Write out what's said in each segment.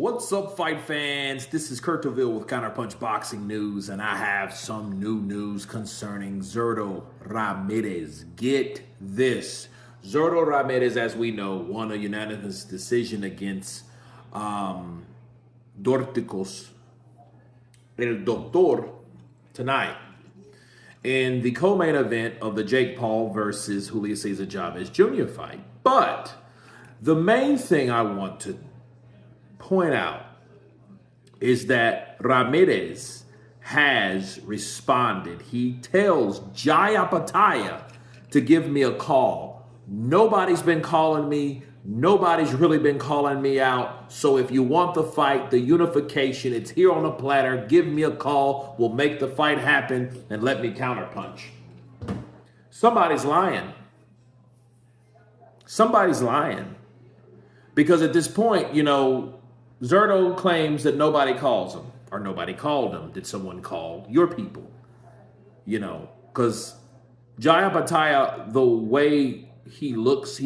What's up, fight fans? This is Kurt DeVille with Counterpunch Boxing News, and I have some new news concerning Zurdo Ramirez. Get this. Zurdo Ramirez, as we know, won a unanimous decision against Dorticos El Doctor tonight in the co-main event of the Jake Paul versus Julio Cesar Chavez Jr. fight. But the main thing I want to point out is that Ramirez has responded. He tells Opetaia to give me a call. Nobody's been calling me. Nobody's really been calling me out. So if you want the fight, the unification, it's here on the platter. Give me a call. We'll make the fight happen and let me counterpunch. Somebody's lying. Somebody's lying. Because at this point, Zurdo claims that nobody calls him or nobody called him. Did someone call your people? Because Opetaia, the way he looks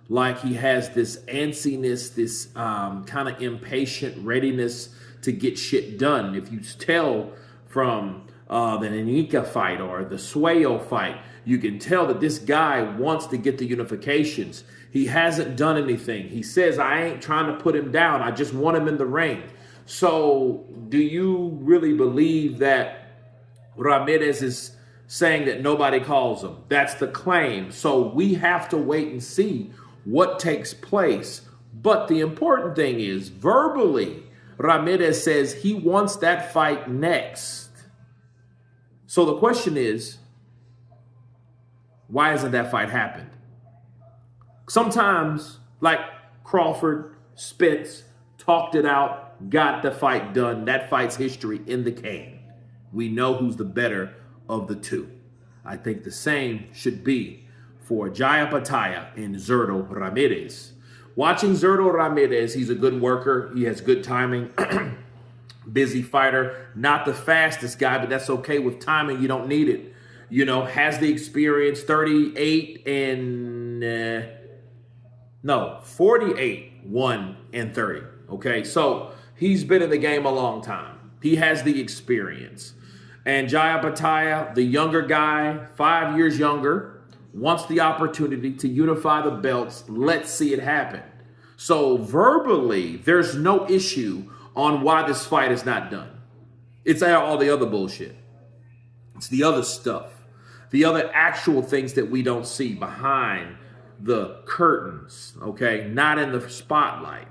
like he has this antsiness, this kind of impatient readiness to get shit done. If you tell from the Nanika fight or the Sueyo fight, you can tell that this guy wants to get the unifications. He hasn't done anything. He says, I ain't trying to put him down. I just want him in the ring. So do you really believe that Ramirez is saying that nobody calls him? That's the claim. So we have to wait and see what takes place. But the important thing is, verbally, Ramirez says he wants that fight next. So the question is, why hasn't that fight happened? Sometimes, like Crawford, Spence, talked it out, got the fight done. That fight's history in the can. We know who's the better of the two. I think the same should be for Opetaia and Zurdo Ramirez. Watching Zurdo Ramirez, he's a good worker. He has good timing. Busy fighter. Not the fastest guy, but that's okay with timing. You don't need it. Has the experience, 48, 1 and 30. Okay, so he's been in the game a long time. He has the experience. And Opetaia, the younger guy, 5 years younger, wants the opportunity to unify the belts. Let's see it happen. So verbally, there's no issue on why this fight is not done. It's all the other bullshit. It's the other stuff. The other actual things that we don't see behind the curtains, okay? Not in the spotlight.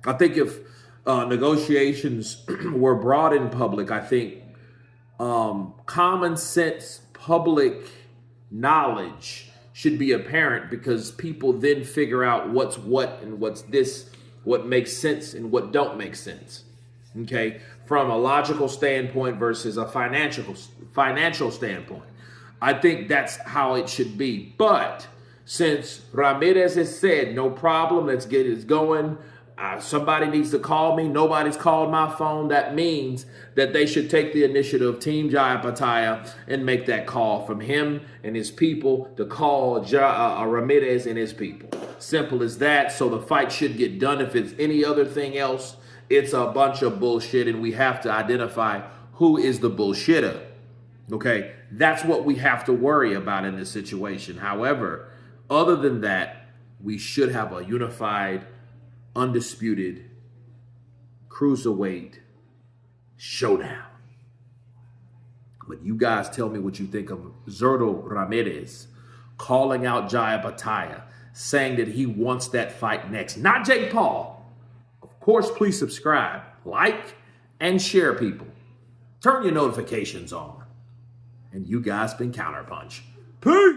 I think if negotiations were brought in public, I think common sense public knowledge should be apparent, because people then figure out what's what and what's this, what makes sense and what don't make sense, okay? From a logical standpoint versus a financial standpoint. I think that's how it should be. But since Ramirez has said, no problem, let's get it going. Somebody needs to call me. Nobody's called my phone. That means that they should take the initiative, Team Opetaia, and make that call from him and his people to call Ramirez and his people. Simple as that. So the fight should get done. If it's any other thing else, it's a bunch of bullshit, and we have to identify who is the bullshitter. Okay, that's what we have to worry about in this situation. However, other than that, we should have a unified, undisputed cruiserweight showdown. But you guys tell me what you think of Zurdo Ramirez calling out Opetaia, saying that he wants that fight next. Not Jake Paul. Of course, please subscribe, like, and share, people. Turn your notifications on. And you guys been Counterpunch. Peace!